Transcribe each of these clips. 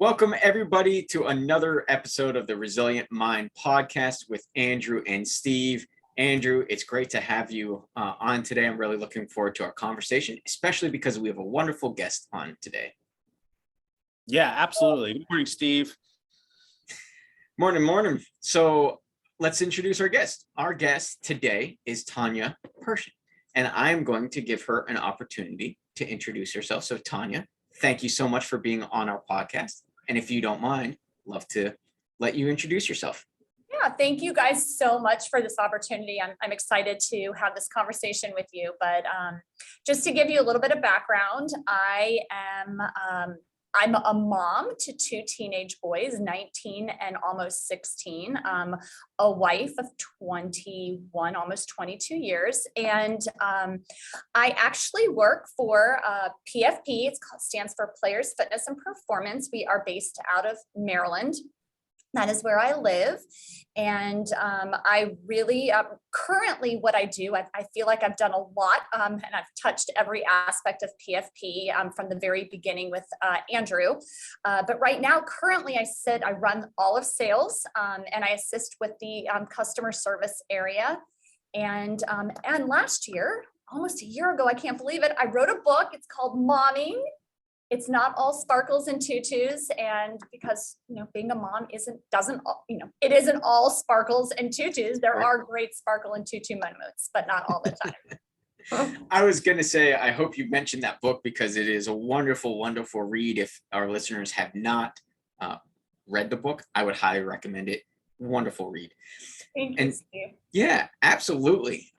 Welcome, everybody, to another episode of the Resilient Mind podcast with Andrew and Steve. Andrew, it's great to have you on today. I'm really looking forward to our conversation, especially because we have a wonderful guest on today. Yeah, absolutely. Good morning, Steve. Morning. So let's introduce our guest. Our guest today is Tanya Perhsin, and I'm going to give her an opportunity to introduce herself. So Tanya, thank you so much for being on our podcast. And if you don't mind, love to let you introduce yourself. Yeah, thank you guys so much for this opportunity. I'm excited to have this conversation with you. But just to give you a little bit of background, I'm a mom to two teenage boys, 19 and almost 16, a wife of 21, almost 22 years. And I actually work for PFP. It stands for Players Fitness and Performance. We are based out of Maryland. That is where I live. And I really, currently what I do, I feel like I've done a lot and I've touched every aspect of PFP from the very beginning with Andrew. But right now, currently I run all of sales and I assist with the customer service area. And last year, almost a year ago, I can't believe it, I wrote a book. It's called Momming. It's not all sparkles and tutus, and because being a mom it isn't all sparkles and tutus. There are great sparkle and tutu moments, but not all the time. I was going to say, I hope you mentioned that book because it is a wonderful, wonderful read. If our listeners have not read the book, I would highly recommend it. Wonderful read. Thank you, Steve. Yeah, absolutely.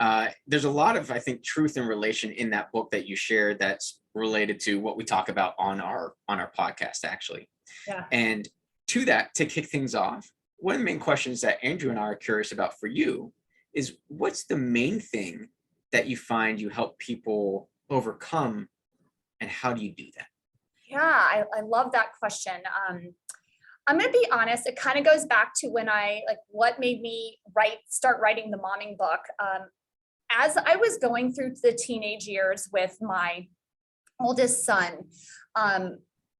There's a lot of, I think, truth and relation in that book that you shared that's related to what we talk about on our podcast, actually. Yeah. And to that, to kick things off, one of the main questions that Andrew and I are curious about for you is, what's the main thing that you find you help people overcome, and how do you do that? Yeah, I love that question. I'm going to be honest. It kind of goes back to when what made me start writing the momming book. As I was going through the teenage years with my oldest son,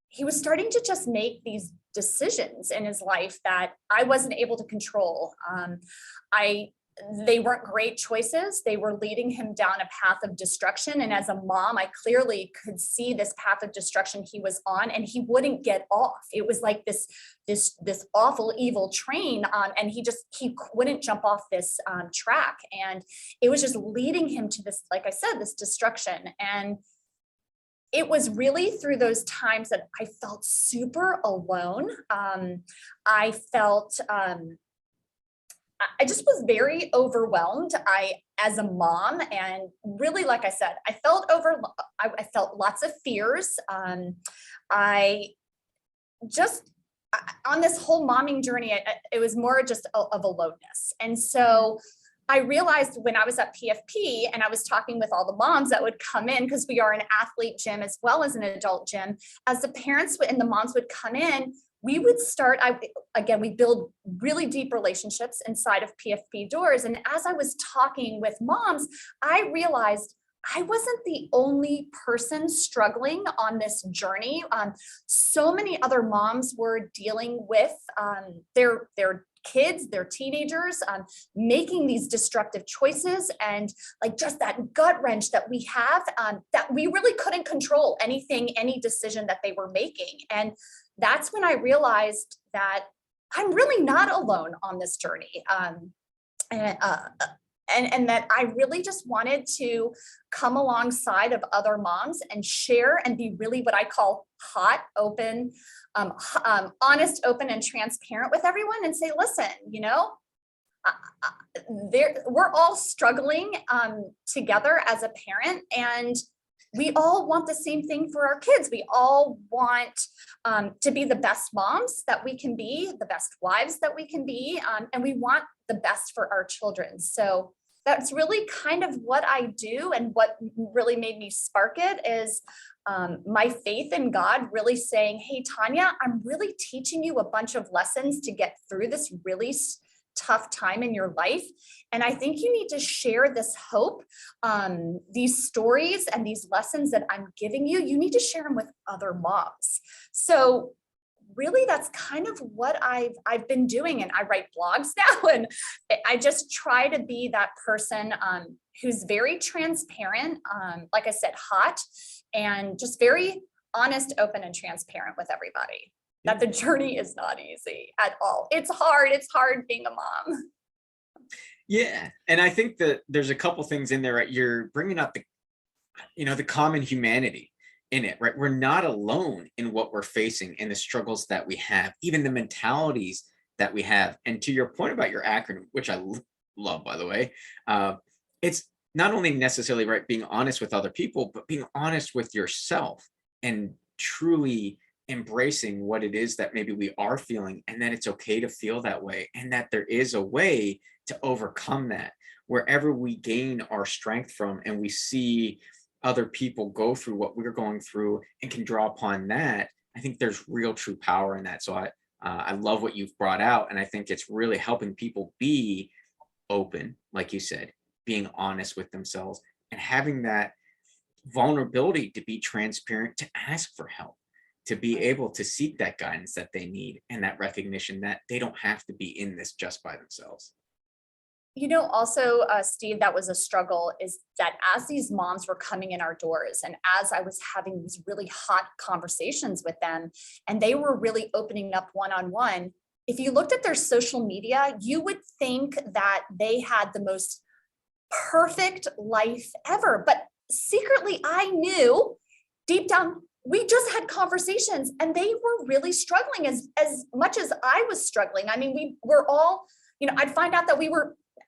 he was starting to just make these decisions in his life that I wasn't able to control. They weren't great choices. They were leading him down a path of destruction. And as a mom, I clearly could see this path of destruction he was on, and he wouldn't get off. It was like this awful, evil train. And he wouldn't jump off this track. And it was just leading him to this, like I said, this destruction. And it was really through those times that I felt super alone. I felt, I just was very overwhelmed. As a mom, and really, like I said, I felt lots of fears. I just, on this whole momming journey, it was more just of aloneness. And so I realized when I was at PFP and I was talking with all the moms that would come in, because we are an athlete gym as well as an adult gym, as the parents and the moms would come in, we would start, we build really deep relationships inside of PFP doors. And as I was talking with moms, I realized I wasn't the only person struggling on this journey. So many other moms were dealing with their kids, their teenagers, making these destructive choices, and just that gut wrench that we have, that we really couldn't control any decision that they were making. And that's when I realized that I'm really not alone on this journey. And that I really just wanted to come alongside of other moms and share and be really what I call hot, open, honest, open, and transparent with everyone, and say, listen, we're all struggling together as a parent, and we all want the same thing for our kids. We all want to be the best moms that we can be, the best wives that we can be, and we want the best for our children. So that's really kind of what I do, and what really made me spark it is my faith in God really saying, hey, Tanya, I'm really teaching you a bunch of lessons to get through this really tough time in your life. And I think you need to share this hope, these stories and these lessons that I'm giving you. You need to share them with other moms. So really that's kind of what I've been doing. And I write blogs now, and I just try to be that person who's very transparent, like I said, hot, and just very honest, open, and transparent with everybody. That the journey is not easy at all. It's hard. It's hard being a mom. Yeah, and I think that there's a couple things in there, right? You're bringing up the common humanity in it, right? We're not alone in what we're facing and the struggles that we have, even the mentalities that we have. And to your point about your acronym, which I love, by the way, it's not only necessarily, right, being honest with other people, but being honest with yourself and truly embracing what it is that maybe we are feeling, and that it's okay to feel that way, and that there is a way to overcome that wherever we gain our strength from, and we see other people go through what we're going through and can draw upon that. I think there's real true power in that. So I love what you've brought out, and I think it's really helping people be open, like you said, being honest with themselves, and having that vulnerability to be transparent, to ask for help, to be able to seek that guidance that they need, and that recognition that they don't have to be in this just by themselves. Also, Steve, that was a struggle, is that as these moms were coming in our doors, and as I was having these really hot conversations with them, and they were really opening up one-on-one, if you looked at their social media, you would think that they had the most perfect life ever. But secretly, I knew deep down, we just had conversations, and they were really struggling as much as I was struggling. I mean, we were all, I'd find out that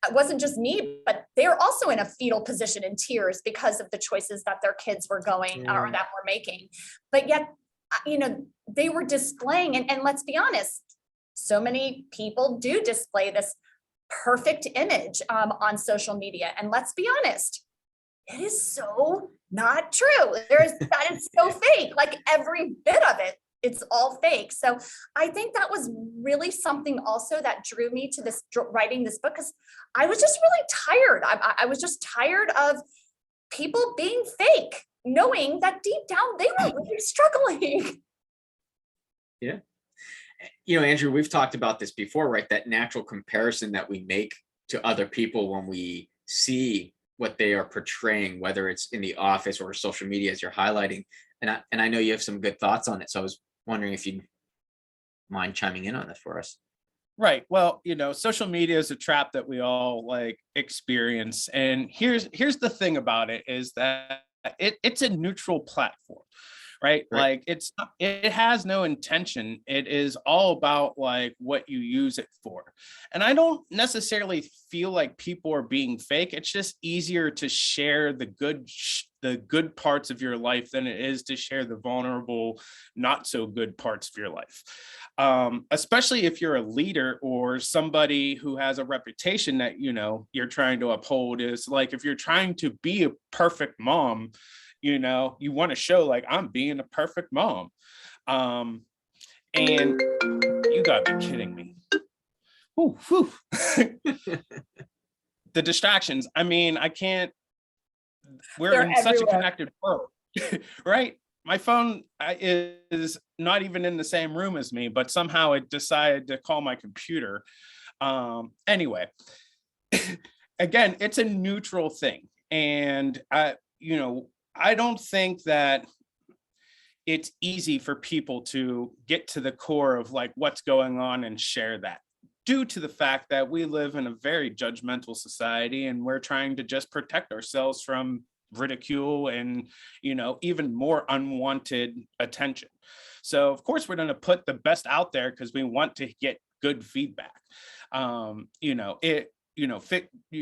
it wasn't just me, but they were also in a fetal position in tears because of the choices that their kids were going or that were making. But yet, they were displaying, and let's be honest, so many people do display this perfect image on social media. And let's be honest, it is so not true. That is so fake, like every bit of it. It's all fake. So I think that was really something also that drew me to writing this book, because I was just really tired. I was just tired of people being fake, knowing that deep down they were really struggling. Yeah. Andrew, we've talked about this before, right? That natural comparison that we make to other people when we see what they are portraying, whether it's in the office or social media, as you're highlighting. And I know you have some good thoughts on it. So I was wondering if you'd mind chiming in on that for us. Right. Well, social media is a trap that we all experience. And here's the thing about it, is that it's a neutral platform, right? Like it has no intention. It is all about what you use it for. And I don't necessarily feel like people are being fake. It's just easier to share the good parts of your life than it is to share the vulnerable, not so good parts of your life. Especially if you're a leader or somebody who has a reputation that, you're trying to uphold. Is like, if you're trying to be a perfect mom, you want to show I'm being a perfect mom. And you gotta be kidding me. Whew, whew. The distractions. I mean, I can't, we're in such a connected world, right? My phone is not even in the same room as me, but somehow it decided to call my computer. Anyway, again, it's a neutral thing. And I don't think that it's easy for people to get to the core of what's going on and share that, due to the fact that we live in a very judgmental society, and we're trying to just protect ourselves from ridicule and, even more unwanted attention. So of course we're going to put the best out there because we want to get good feedback.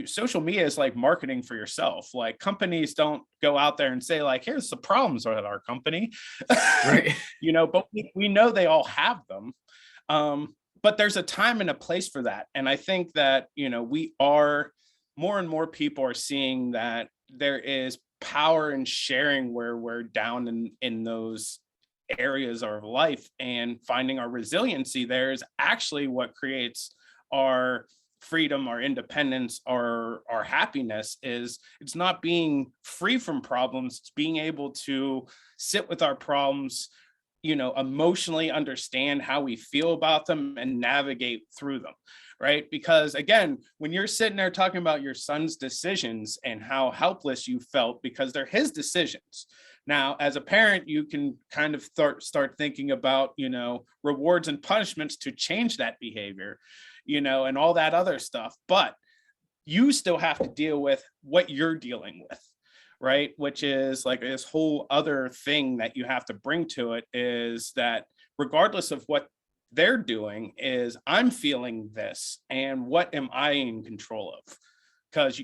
Social media is like marketing for yourself. Companies don't go out there and say here's the problems at our company, Right. But we know they all have them. But there's a time and a place for that. And I think that, we are, more and more people are seeing that there is power in sharing where we're down in those areas of life, and finding our resiliency there is actually what creates our freedom, our independence, our happiness. It's not being free from problems, it's being able to sit with our problems, emotionally understand how we feel about them and navigate through them, right? Because again, when you're sitting there talking about your son's decisions and how helpless you felt because they're his decisions. Now, as a parent, you can kind of start thinking about, rewards and punishments to change that behavior, and all that other stuff. But you still have to deal with what you're dealing with, right? Which is like this whole other thing that you have to bring to it, is that regardless of what they're doing, is I'm feeling this, and what am I in control of? Because,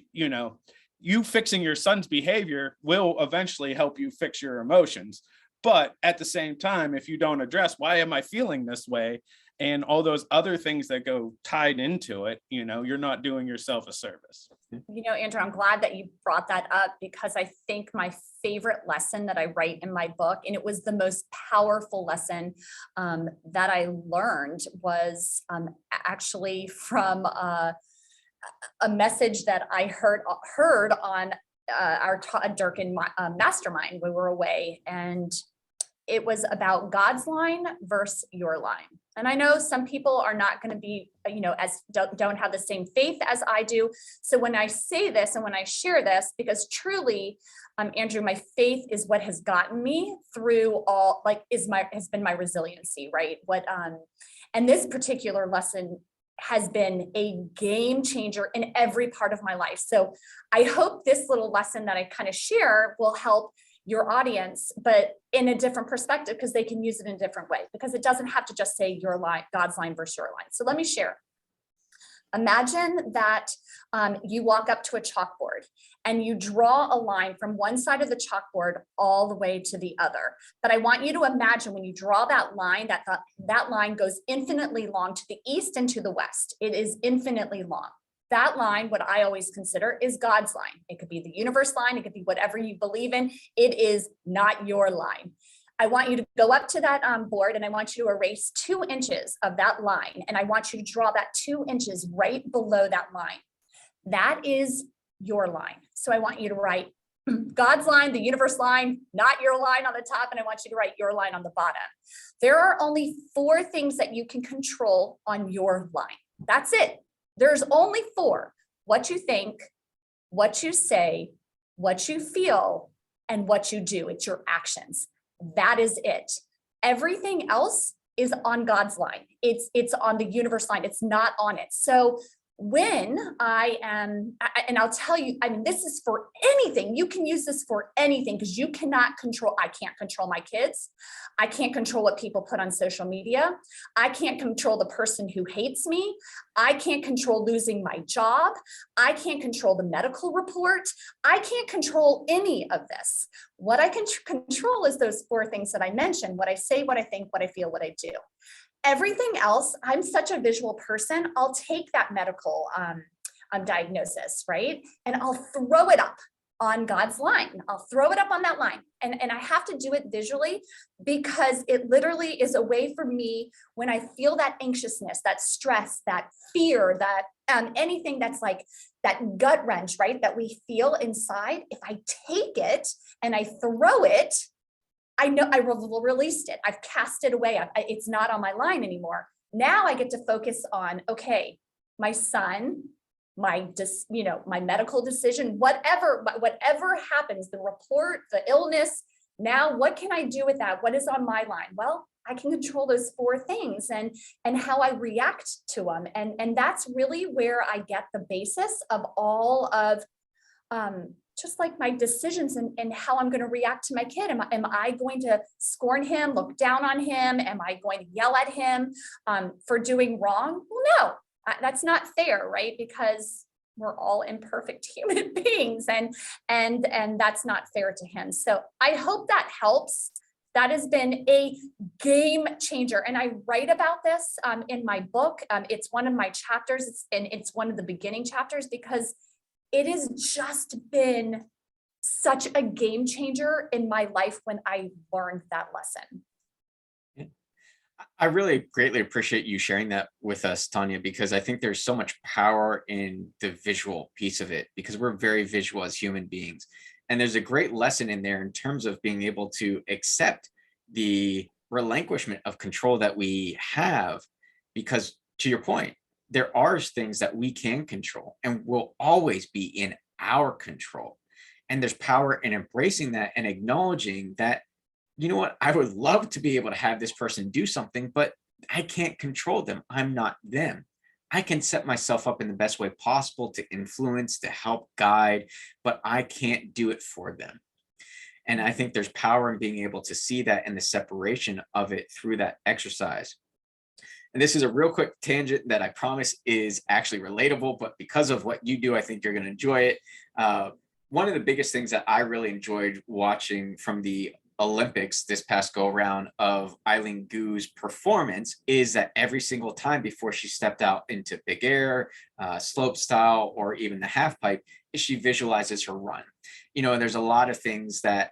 you fixing your son's behavior will eventually help you fix your emotions. But at the same time, if you don't address why am I feeling this way and all those other things that go tied into it, you're not doing yourself a service. Andrew, I'm glad that you brought that up, because I think my favorite lesson that I write in my book, and it was the most powerful lesson that I learned, was actually from a message that I heard on our Durkin mastermind when we were away. And it was about God's line versus your line. And I know some people are not going to be, as don't have the same faith as I do. So when I say this and when I share this, because truly, Andrew, my faith is what has gotten me through all, has been my resiliency, right? And this particular lesson has been a game changer in every part of my life. So I hope this little lesson that I kind of share will help your audience, but in a different perspective, because they can use it in a different way, because it doesn't have to just say your line, God's line versus your line. So let me share. Imagine that you walk up to a chalkboard and you draw a line from one side of the chalkboard all the way to the other. But I want you to imagine when you draw that line, that line goes infinitely long to the east and to the west. It is infinitely long. That line, what I always consider, is God's line. It could be the universe line. It could be whatever you believe in. It is not your line. I want you to go up to that board, and I want you to erase 2 inches of that line. And I want you to draw that 2 inches right below that line. That is your line. So I want you to write God's line, the universe line, not your line on the top. And I want you to write your line on the bottom. There are only 4 things that you can control on your line. That's it. There's only 4: what you think, what you say, what you feel, and what you do. It's your actions. That is it. Everything else is on God's line. It's on the universe line. It's not on it. So when and I'll tell you, this is for anything. You can use this for anything, because I can't control my kids. I can't control what people put on social media. I can't control the person who hates me. I can't control losing my job. I can't control the medical report. I can't control any of this. What I can control is those 4 things that I mentioned: what I say, what I think, what I feel, what I do. Everything else, I'm such a visual person. I'll take that medical diagnosis, right? And I'll throw it up on God's line. I'll throw it up on that line. And I have to do it visually, because it literally is a way for me, when I feel that anxiousness, that stress, that fear, that anything that's like that gut wrench, right? That we feel inside. If I take it and I throw it, I know I released it. I've cast it away. It's not on my line anymore. Now I get to focus on, okay, my son, my medical decision, whatever happens, the report, the illness. Now, what can I do with that? What is on my line? Well, I can control those 4 things and how I react to them. And that's really where I get the basis of all of just like my decisions and how I'm going to react to my kid. Am I going to scorn him, look down on him? Am I going to yell at him for doing wrong? Well, no, that's not fair, right? Because we're all imperfect human beings, and that's not fair to him. So I hope that helps. That has been a game changer. And I write about this in my book. It's one of my chapters, it's one of the beginning chapters, because it has just been such a game changer in my life when I learned that lesson. I really greatly appreciate you sharing that with us, Tanya, because I think there's so much power in the visual piece of it, because we're very visual as human beings. And there's a great lesson in there in terms of being able to accept the relinquishment of control that we have, because to your point, there are things that we can control and will always be in our control. And there's power in embracing that and acknowledging that, you know what, I would love to be able to have this person do something, but I can't control them. I'm not them. I can set myself up in the best way possible to influence, to help guide, but I can't do it for them. And I think there's power in being able to see that and the separation of it through that exercise. And this is a real quick tangent that I promise is actually relatable, but because of what you do, I think you're going to enjoy it. One of the biggest things that I really enjoyed watching from the Olympics this past go around of Eileen Gu's performance is that every single time before she stepped out into big air, slope style, or even the half pipe, she visualizes her run. You know, and there's a lot of things that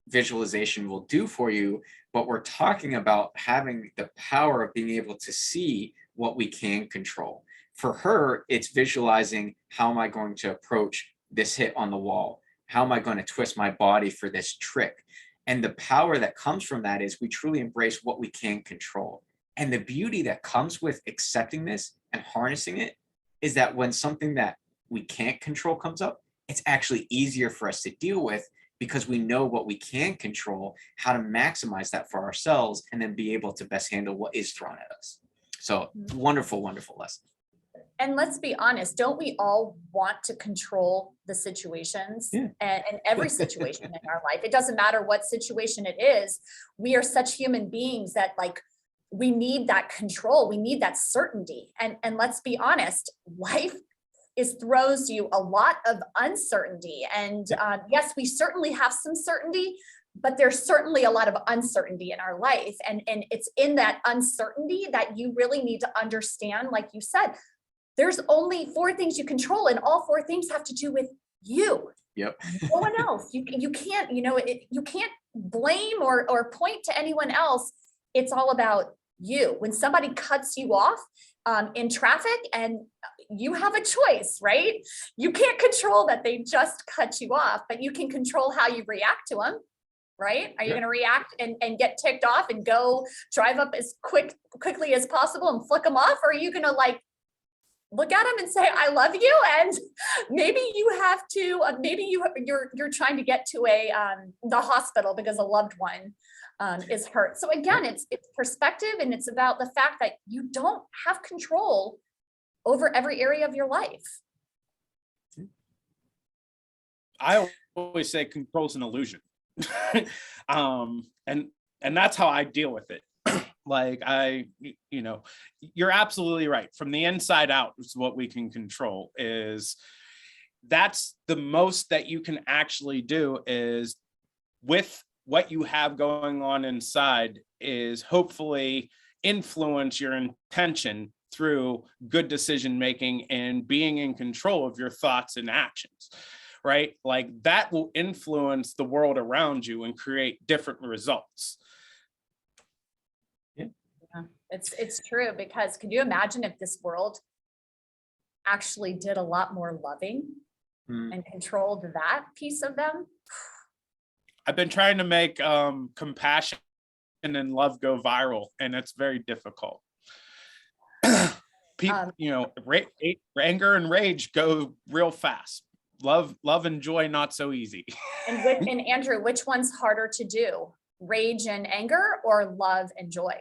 visualization will do for you, but we're talking about having the power of being able to see what we can control. For her, it's visualizing, how am I going to approach this hit on the wall? How am I going to twist my body for this trick? And the power that comes from that is we truly embrace what we can control. And the beauty that comes with accepting this and harnessing it is that when something that we can't control comes up, it's actually easier for us to deal with because we know what we can control, how to maximize that for ourselves, and then be able to best handle what is thrown at us. So wonderful, wonderful lesson. And let's be honest, don't we all want to control the situations and every situation in our life? It doesn't matter what situation it is. We are such human beings that like, we need that control. We need that certainty. And let's be honest, life throws you a lot of uncertainty. And yes, we certainly have some certainty, but there's certainly a lot of uncertainty in our life. And it's in that uncertainty that you really need to understand, like you said, there's only 4 things you control, and all 4 things have to do with you. Yep. No one else. You can't, you can't blame or point to anyone else. It's all about you. When somebody cuts you off in traffic, and you have a choice, right? You can't control that they just cut you off, but you can control how you react to them. Right? Are you going to react and get ticked off and go drive up as quickly as possible and flick them off? Or are you going to like look at them and say, I love you? And maybe you have to, maybe you're trying to get to the hospital because a loved one is hurt. So again, it's perspective, and it's about the fact that you don't have control over every area of your life. I always say control's an illusion. And that's how I deal with it. Like you're absolutely right. From the inside out is what we can control. That's the most that you can actually do, is with what you have going on inside, is hopefully influence your intention through good decision making and being in control of your thoughts and actions. Right? Like that will influence the world around you and create different results. Yeah, it's true, because can you imagine if this world actually did a lot more loving and controlled that piece of them? I've been trying to make compassion and love go viral, and it's very difficult. People, anger and rage go real fast. Love and joy, not so easy. And Andrew, which one's harder to do? Rage and anger, or love and joy?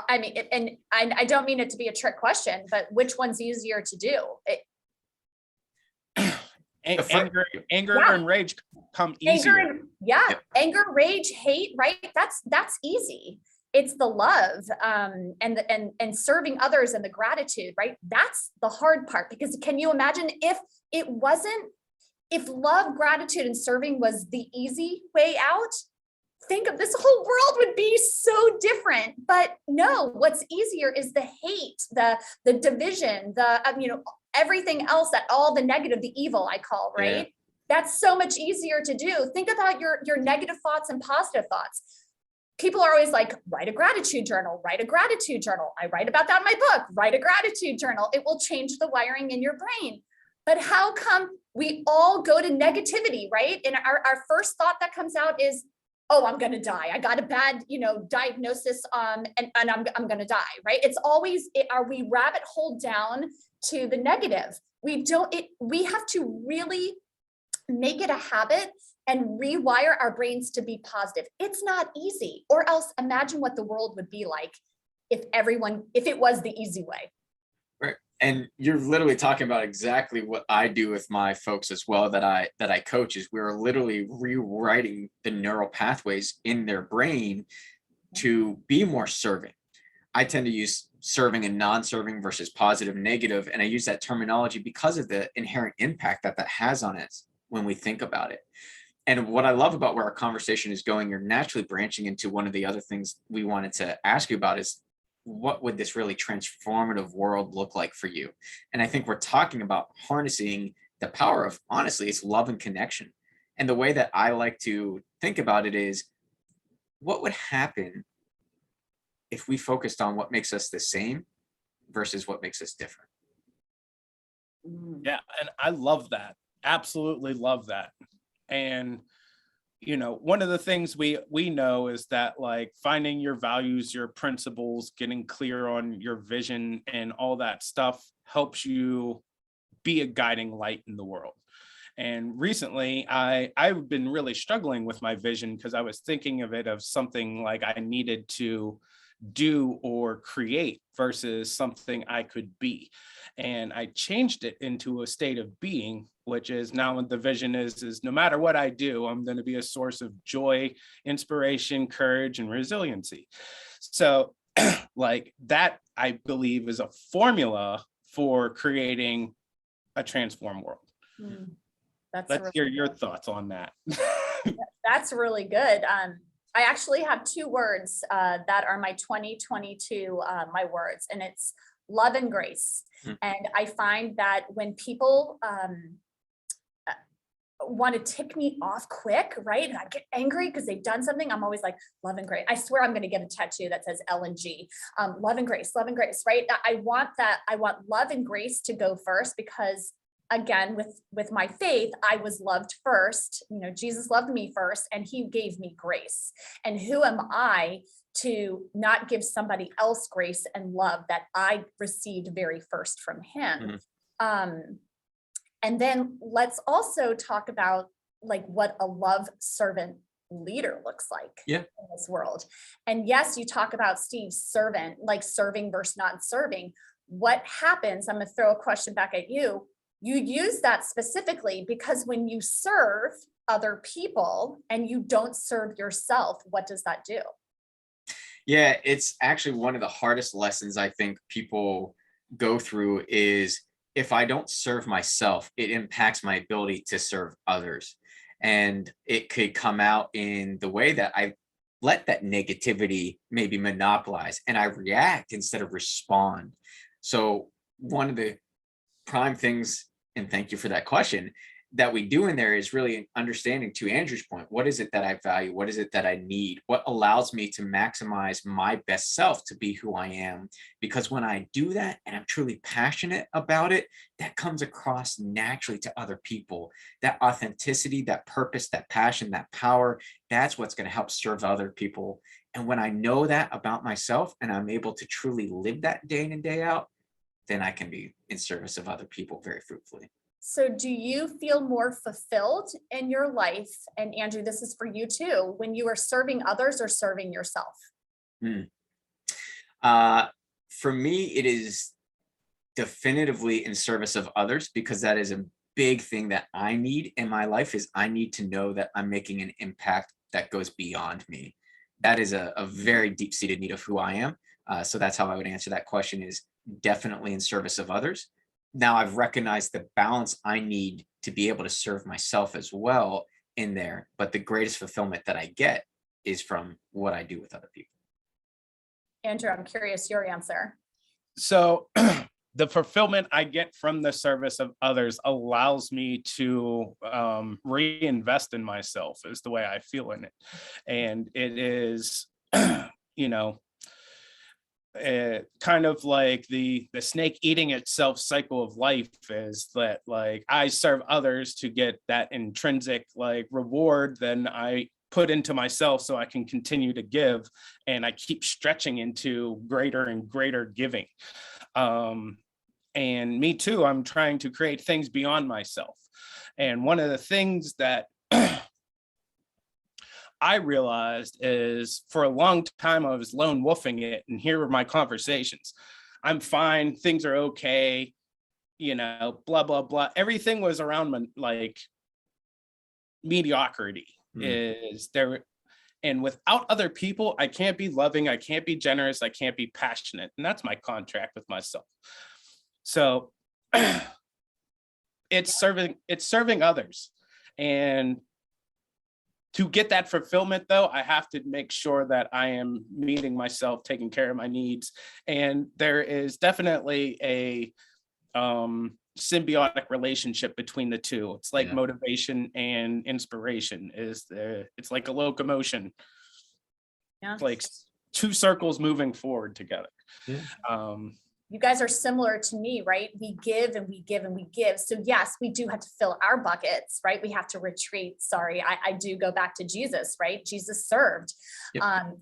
I mean, and I don't mean it to be a trick question, but which one's easier to do? Anger and rage come easier. Anger, rage, hate, right? That's easy. It's the love and serving others and the gratitude, right? That's the hard part, because can you imagine if love, gratitude, and serving was the easy way out? Think of this whole world would be so different. But no, what's easier is the hate, the division, everything else, that all the negative, the evil I call, right? Yeah. That's so much easier to do. Think about your negative thoughts and positive thoughts. People are always like, write a gratitude journal, write a gratitude journal. I write about that in my book, write a gratitude journal. It will change the wiring in your brain. But how come we all go to negativity, right? And our first thought that comes out is, oh, I'm going to die. I got a bad, diagnosis, and I'm going to die, right? It's always, we rabbit hole down to the negative. We have to really make it a habit and rewire our brains to be positive. It's not easy, or else imagine what the world would be like if it was the easy way. Right. And you're literally talking about exactly what I do with my folks as well, that I coach, is we're literally rewriting the neural pathways in their brain to be more serving. I tend to use serving and non-serving versus positive and negative. And I use that terminology because of the inherent impact that has on us when we think about it. And what I love about where our conversation is going, you're naturally branching into one of the other things we wanted to ask you about is, what would this really transformative world look like for you? And I think we're talking about harnessing the power of, honestly, it's love and connection. And the way that I like to think about it is, what would happen if we focused on what makes us the same versus what makes us different? Yeah, and I love that. Absolutely love that. And one of the things we know is that, like, finding your values, your principles, getting clear on your vision and all that stuff helps you be a guiding light in the world. And recently I've been really struggling with my vision, because I was thinking of it of something like I needed to do or create versus something I could be. And I changed it into a state of being, which is now the vision is no matter what I do, I'm going to be a source of joy, inspiration, courage, and resiliency. So like that, I believe, is a formula for creating a transformed world. Let's hear your thoughts on that. That's really good. I actually have 2 words that are my 2022, my words, and it's love and grace. And I find that when people want to tick me off quick, right? And I get angry because they've done something. I'm always like, love and grace. I swear I'm going to get a tattoo that says LNG, love and grace, right? I want love and grace to go first, because again, with my faith, I was loved first. Jesus loved me first, and he gave me grace. And who am I to not give somebody else grace and love that I received very first from him? And then let's also talk about like what a love servant leader looks like in this world. And yes, you talk about Steve's servant, like serving versus not serving. What happens? I'm going to throw a question back at you. You use that specifically because when you serve other people and you don't serve yourself, what does that do? Yeah, it's actually one of the hardest lessons I think people go through is, if I don't serve myself, it impacts my ability to serve others. And it could come out in the way that I let that negativity maybe monopolize and I react instead of respond. So one of the prime things, and thank you for that question, that we do in there is really understanding, to Andrew's point, what is it that I value? What is it that I need? What allows me to maximize my best self to be who I am? Because when I do that and I'm truly passionate about it, that comes across naturally to other people. That authenticity, that purpose, that passion, that power, that's what's going to help serve other people. And when I know that about myself and I'm able to truly live that day in and day out, then I can be in service of other people very fruitfully. So do you feel more fulfilled in your life? And Andrew, this is for you too, when you are serving others or serving yourself? For me, it is definitively in service of others, because that is a big thing that I need in my life. Is I need to know that I'm making an impact that goes beyond me. That is a very deep-seated need of who I am. So that's how I would answer that question, is definitely in service of others. Now I've recognized the balance I need to be able to serve myself as well in there. But the greatest fulfillment that I get is from what I do with other people. Andrew, I'm curious your answer. So the fulfillment I get from the service of others allows me to reinvest in myself, is the way I feel in it. And it is, kind of like the snake eating itself cycle of life, is that like I serve others to get that intrinsic like reward, then I put into myself so I can continue to give, and I keep stretching into greater and greater giving. And me too, I'm trying to create things beyond myself. And one of the things that I realized is, for a long time, I was lone wolfing it. And here were my conversations. I'm fine. Things are okay. Blah, blah, blah. Everything was around like mediocrity is there. And without other people, I can't be loving. I can't be generous. I can't be passionate. And that's my contract with myself. So it's serving others. And to get that fulfillment, though, I have to make sure that I am meeting myself, taking care of my needs. And there is definitely a symbiotic relationship between the two. It's like motivation and inspiration it's like a locomotion. Yeah. It's like two circles moving forward together. Yeah. You guys are similar to me, right? We give and we give and we give. So yes, we do have to fill our buckets, right? We have to retreat. Sorry, I do go back to Jesus, right? Jesus served. Yep.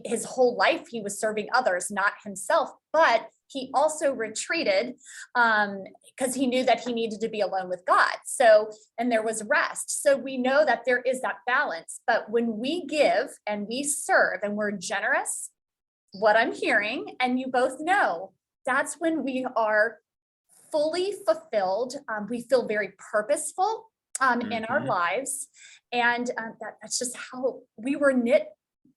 His whole life, he was serving others, not himself, but he also retreated because he knew that he needed to be alone with God. So, and there was rest. So we know that there is that balance. But when we give and we serve and we're generous, what I'm hearing, and you both know, that's when we are fully fulfilled. We feel very purposeful in our lives. And that's just how we were knit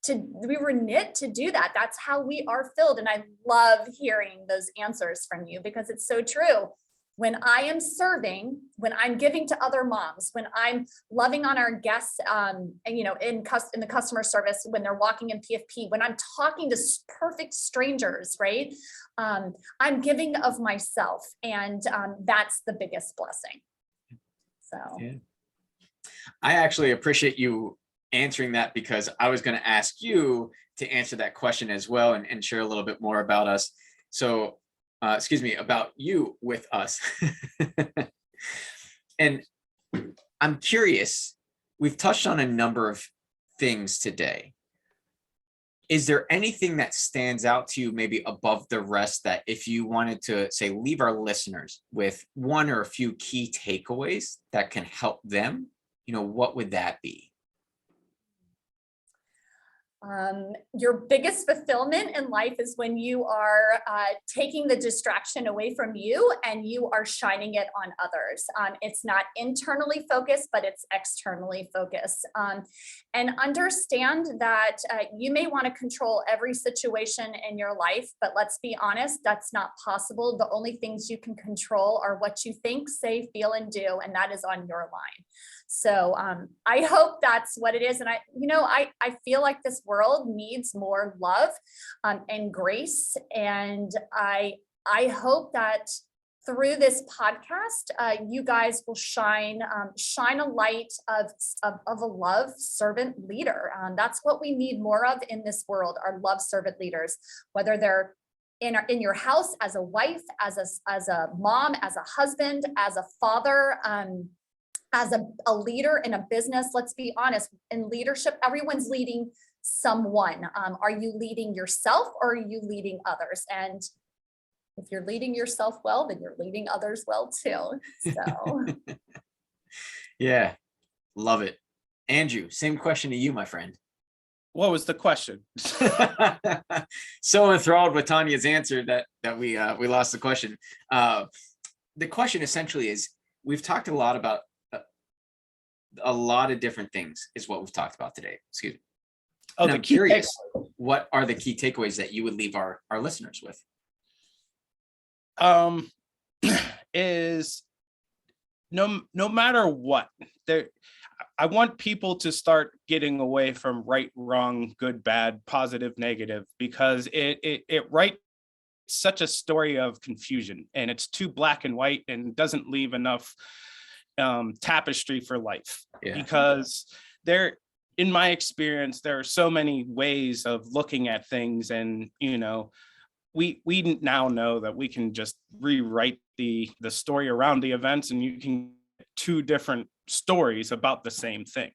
to do that. That's how we are filled. And I love hearing those answers from you, because it's so true. When I am serving, when I'm giving to other moms, when I'm loving on our guests, and, in the customer service, when they're walking in PFP, when I'm talking to perfect strangers, right? I'm giving of myself, and that's the biggest blessing. So, yeah. I actually appreciate you answering that, because I was going to ask you to answer that question as well, and share a little bit more about us. So, about you with us. And I'm curious, we've touched on a number of things today. Is there anything that stands out to you, maybe above the rest, that if you wanted to say, leave our listeners with one or a few key takeaways that can help them, what would that be? Your biggest fulfillment in life is when you are taking the distraction away from you and you are shining it on others. It's not internally focused, but it's externally focused. And understand that you may want to control every situation in your life, but let's be honest, that's not possible. The only things you can control are what you think, say, feel, and do, and that is on your line. So I hope that's what it is. And I feel like this world needs more love and grace. And I hope that through this podcast, you guys will shine a light of a love servant leader. That's what we need more of in this world, are love servant leaders, whether they're in your house as a wife, as a mom, as a husband, as a father, as a leader in a business. Let's be honest, in leadership, everyone's leading someone. Are you leading yourself, or are you leading others? And if you're leading yourself well, then you're leading others well too. So yeah, love it. Andrew, same question to you, my friend. What was the question? So enthralled with Tanya's answer that we lost the question. The question essentially is, we've talked a lot about a lot of different things, is what we've talked about today. Excuse me. Oh, I'm curious, what are the key takeaways that you would leave our listeners with? Is no matter what, I want people to start getting away from right, wrong, good, bad, positive, negative, because it writes such a story of confusion, and it's too black and white and doesn't leave enough tapestry for life. Yeah. Because in my experience, there are so many ways of looking at things, and we now know that we can just rewrite the story around the events, and you can get two different stories about the same thing,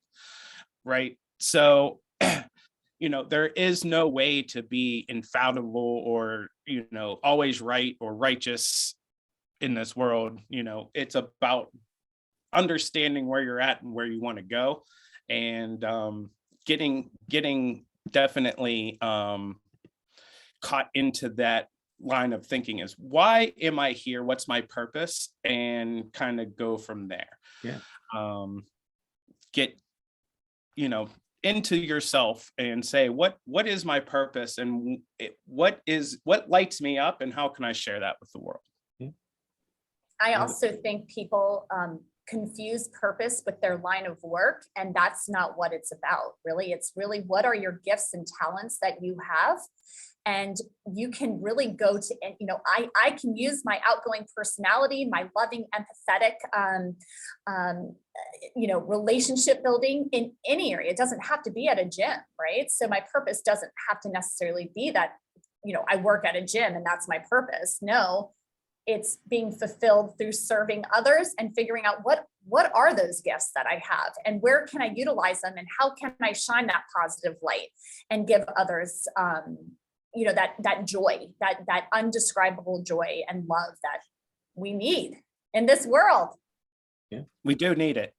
right? So, there is no way to be infallible or, always right or righteous in this world. It's about understanding where you're at and where you want to go, and getting definitely caught into that line of thinking is, why am I here? What's my purpose? And kind of go from there. Yeah. Get, into yourself and say, what is my purpose, and what lights me up, and how can I share that with the world? I also think people confuse purpose with their line of work, and that's not what it's about. Really, it's really, what are your gifts and talents that you have? And you can really go to, I can use my outgoing personality, my loving, empathetic, relationship building in any area. It doesn't have to be at a gym, right? So my purpose doesn't have to necessarily be that, I work at a gym and that's my purpose. No, it's being fulfilled through serving others and figuring out what are those gifts that I have, and where can I utilize them, and how can I shine that positive light and give others, that joy, that undescribable joy and love that we need in this world. Yeah, we do need it.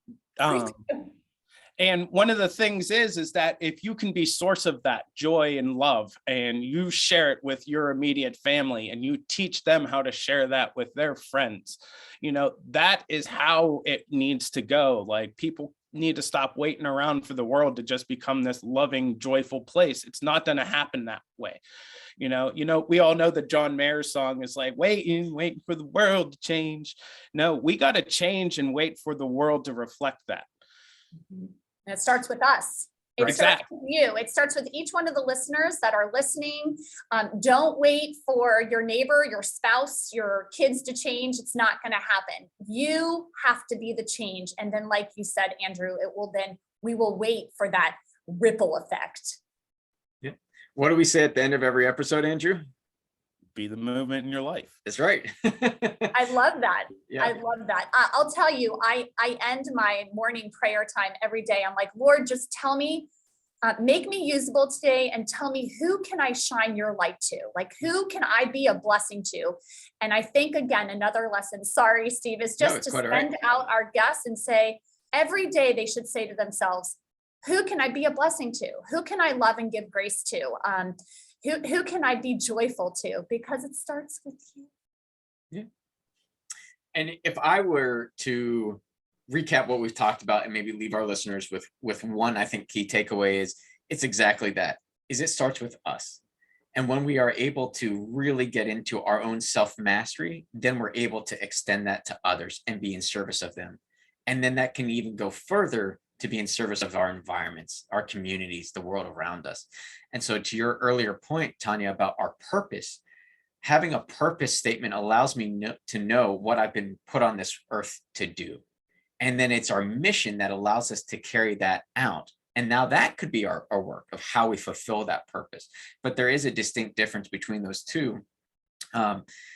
And one of the things is that if you can be source of that joy and love, and you share it with your immediate family, and you teach them how to share that with their friends, that is how it needs to go. Like, people need to stop waiting around for the world to just become this loving, joyful place. It's not going to happen that way. We all know the John Mayer song is like, waiting for the world to change. No, we got to change and wait for the world to reflect that. And it starts with us. It starts with you. It starts with each one of the listeners that are listening. Don't wait for your neighbor, your spouse, your kids to change. It's not going to happen. You have to be the change. And then, like you said, Andrew, we will wait for that ripple effect. Yeah. What do we say at the end of every episode, Andrew? Be the movement in your life. That's right. I love that. Yeah. I love that. I'll tell you, I end my morning prayer time every day. I'm like, Lord, just tell me, make me usable today, and tell me, who can I shine your light to? Like, who can I be a blessing to? And I think, again, another lesson, sorry, Steve, is just to send out our guests and say, every day they should say to themselves, who can I be a blessing to? Who can I love and give grace to? Who can I be joyful to? Because it starts with you. Yeah. And if I were to recap what we've talked about and maybe leave our listeners with one, I think, key takeaway is, it's exactly that, is it starts with us. And when we are able to really get into our own self-mastery, then we're able to extend that to others and be in service of them. And then that can even go further to be in service of our environments, our communities, the world around us. And so, to your earlier point, Tanya, about our purpose, having a purpose statement allows me to know what I've been put on this earth to do. And then it's our mission that allows us to carry that out. And now that could be our work of how we fulfill that purpose. But there is a distinct difference between those two.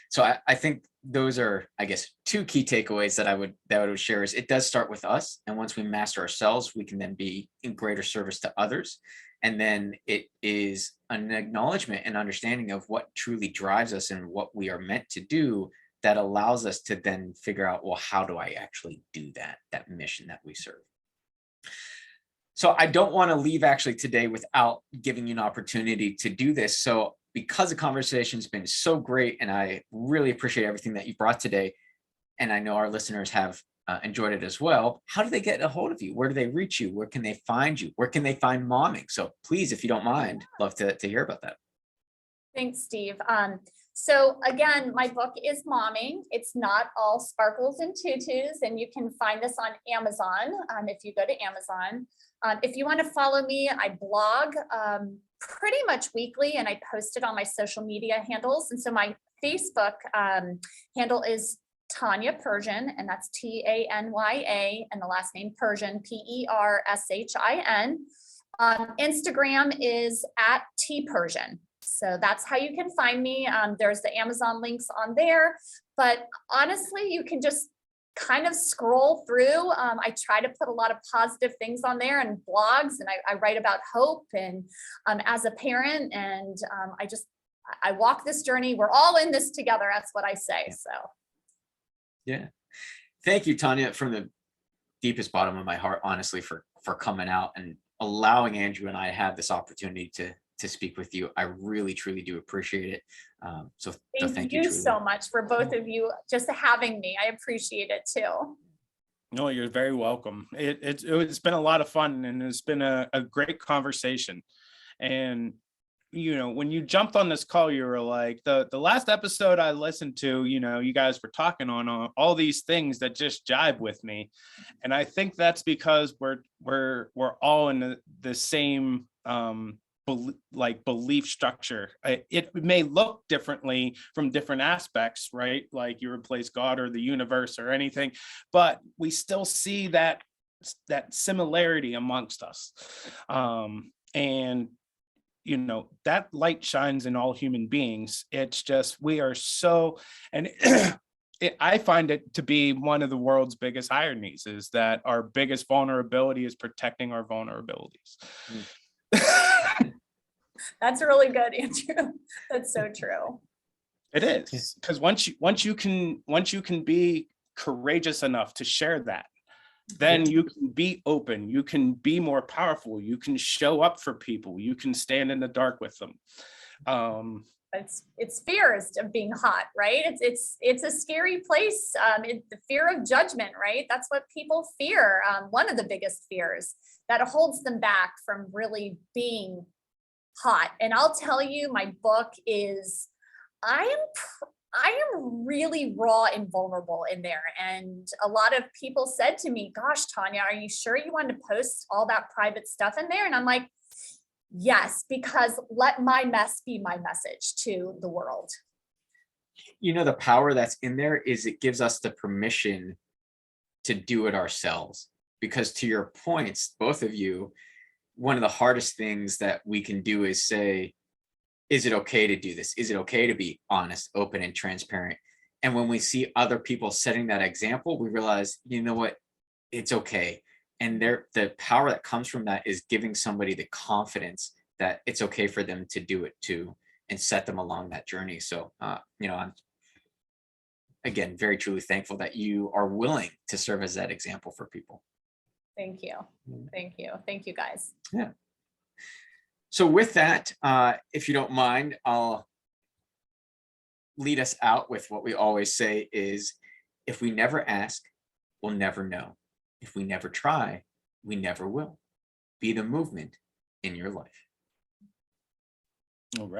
So I think those are, I guess, two key takeaways that I would share is, it does start with us. And once we master ourselves, we can then be in greater service to others. And then it is an acknowledgement and understanding of what truly drives us and what we are meant to do, that allows us to then figure out, well, how do I actually do that mission that we serve? So I don't want to leave actually today without giving you an opportunity to do this. So because the conversation's been so great, and I really appreciate everything that you brought today, and I know our listeners have enjoyed it as well, how do they get a hold of you? Where do they reach you? Where can they find you? Where can they find momming? So please, if you don't mind, love to hear about that. Thanks, Steve. So again, my book is Momming. It's not all sparkles and tutus, and you can find this on Amazon if you go to Amazon. If you want to follow me, I blog pretty much weekly, and I post it on my social media handles. And so my Facebook handle is Tanya Perhsin, and that's Tanya, and the last name Pershин, Pershin. Instagram is @tpershsin. So that's how you can find me. There's the Amazon links on there, but honestly, you can just kind of scroll through. I try to put a lot of positive things on there and blogs, and I write about hope and as a parent, and I walk this journey. We're all in this together. That's what I say. So. Yeah. Thank you, Tanya, from the deepest bottom of my heart, honestly, for coming out and allowing Andrew and I to have this opportunity to speak with you. I really, truly do appreciate it. So thank you Thank you so much for both of you just having me. I appreciate it too. No, you're very welcome. It's been a lot of fun, and it's been a great conversation. And when you jumped on this call, you were like, the last episode I listened to, you guys were talking on all these things that just jive with me. And I think that's because we're all in the same belief structure. It may look differently from different aspects, right? Like you replace God or the universe or anything, but we still see that similarity amongst us. And that light shines in all human beings. It's just, we are so, and I find it to be one of the world's biggest ironies is that our biggest vulnerability is protecting our vulnerabilities. That's really good, Andrew. That's so true. It is, because once you can be courageous enough to share that, then you can be open, you can be more powerful, you can show up for people, you can stand in the dark with them. It's fears of being hot, right? It's a scary place. The fear of judgment, right? That's what people fear. One of the biggest fears that holds them back from really being hot. And I'll tell you, my book is, I am really raw and vulnerable in there. And a lot of people said to me, gosh, Tanya, are you sure you wanted to post all that private stuff in there? And I'm like, yes, because let my mess be my message to the world. The power that's in there is it gives us the permission to do it ourselves. Because to your points, both of you, one of the hardest things that we can do is say, is it okay to do this? Is it okay to be honest, open, and transparent? And when we see other people setting that example, we realize, you know what, it's okay. And the power that comes from that is giving somebody the confidence that it's okay for them to do it too, and set them along that journey. So, I'm, again, very truly thankful that you are willing to serve as that example for people. Thank you. Thank you. Thank you, guys. Yeah. So with that, if you don't mind, I'll lead us out with what we always say is, if we never ask, we'll never know. If we never try, we never will. Be the movement in your life. All right.